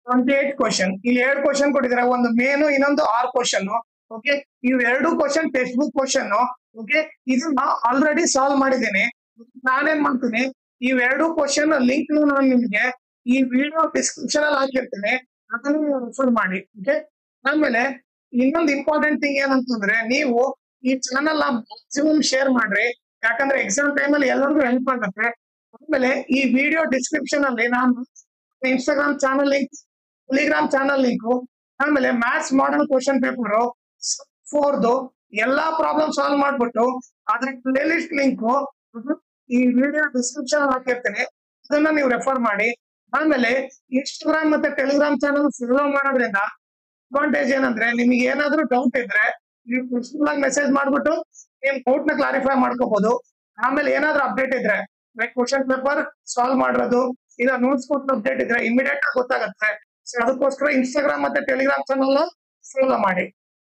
28 question. ಇಲ್ಲಿ 2 question ಕೊಟ್ಟಿದ್ದಾರೆ, ಒಂದು ಮೇನು, ಇನ್ನೊಂದು 6 ಕ್ವಶನ್. ಓಕೆ, ಇವ್ 2 question text book question. Okay, ಇದನ್ನ ಆಲ್ರೆಡಿ ಸಾಲ್ವ್ ಮಾಡಿದ್ದೇನೆ. ನಾನೇನ್ ಮಾಡ್ತೀನಿ, ಇವ್ 2 ಕ್ವಶನ್ ಲಿಂಕ್ ನಾನು ನಿಮ್ಗೆ ಈ ವಿಡಿಯೋ ಡಿಸ್ಕ್ರಿಪ್ಷನ್ ಅಲ್ಲಿ ಹಾಕಿರ್ತೇನೆ, ಅದನ್ನ ರೆಫರ್ ಮಾಡಿ. ಓಕೆ, ಆಮೇಲೆ ಇನ್ನೊಂದು ಇಂಪಾರ್ಟೆಂಟ್ ಥಿಂಗ್ ಏನಂತಂದ್ರೆ, ನೀವು ಈ ಚಾನಲ್ ಮ್ಯಾಕ್ಸಿಮಮ್ ಶೇರ್ ಮಾಡ್ರಿ, ಯಾಕಂದ್ರೆ ಎಕ್ಸಾಮ್ ಟೈಮ್ ಅಲ್ಲಿ ಎಲ್ಲರಿಗೂ ಹೆಲ್ಪ್ ಆಗುತ್ತೆ. ಆಮೇಲೆ ಈ ವಿಡಿಯೋ ಡಿಸ್ಕ್ರಿಪ್ಷನ್ ಅಲ್ಲಿ ನಾನು Instagram channel link, Telegram channel link, ಆಮೇಲೆ ಮ್ಯಾಥ್ಸ್ ಮಾಡಲ್ ಕ್ವಶನ್ ಪೇಪರ್ 4 ಎಲ್ಲಾ ಪ್ರಾಬ್ಲಮ್ ಸಾಲ್ವ್ ಮಾಡ್ಬಿಟ್ಟು ಅದ್ರ ಪ್ಲೇ ಲಿಸ್ಟ್ ಲಿಂಕ್ ಈ ವಿಡಿಯೋ ಡಿಸ್ಕ್ರಿಪ್ಷನ್ ಹಾಕಿರ್ತೇನೆ, ಅದನ್ನ ನೀವು ರೆಫರ್ ಮಾಡಿ. ಆಮೇಲೆ ಇನ್ಸ್ಟಾಗ್ರಾಮ್ ಮತ್ತೆ ಟೆಲಿಗ್ರಾಮ್ ಚಾನಲ್ ಫಾಲೋ ಮಾಡೋದ್ರಿಂದ ಅಡ್ವಾಂಟೇಜ್ ಏನಂದ್ರೆ, ನಿಮಗೆ ಏನಾದ್ರೂ ಡೌಟ್ ಇದ್ರೆ ನೀವು ಪರ್ಸನಲ್ ಆಗಿ ಮೆಸೇಜ್ ಮಾಡ್ಬಿಟ್ಟು ನಿಮ್ ಡೌಟ್ ನ ಕ್ಲಾರಿಫೈ ಮಾಡ್ಕೋಬಹುದು. ಆಮೇಲೆ ಏನಾದ್ರೂ ಅಪ್ಡೇಟ್ ಇದ್ರೆ, ಲೈಕ್ ಕ್ವಶನ್ ಪೇಪರ್ ಸಾಲ್ವ್ ಮಾಡೋದು, ಇಲ್ಲ ನೋಟ್ಸ್ ಕೊಟ್ಟು ಅಪ್ಡೇಟ್ ಇದ್ರೆ ಇಮಿಡಿಯೇಟ್ ಆಗಿ ಗೊತ್ತಾಗುತ್ತೆ. ಸೊ ಅದಕ್ಕೋಸ್ಕರ ಇನ್ಸ್ಟಾಗ್ರಾಮ್ ಮತ್ತೆ ಟೆಲಿಗ್ರಾಮ್ ಚಾನಲ್ ಫಾಲೋ ಮಾಡಿ.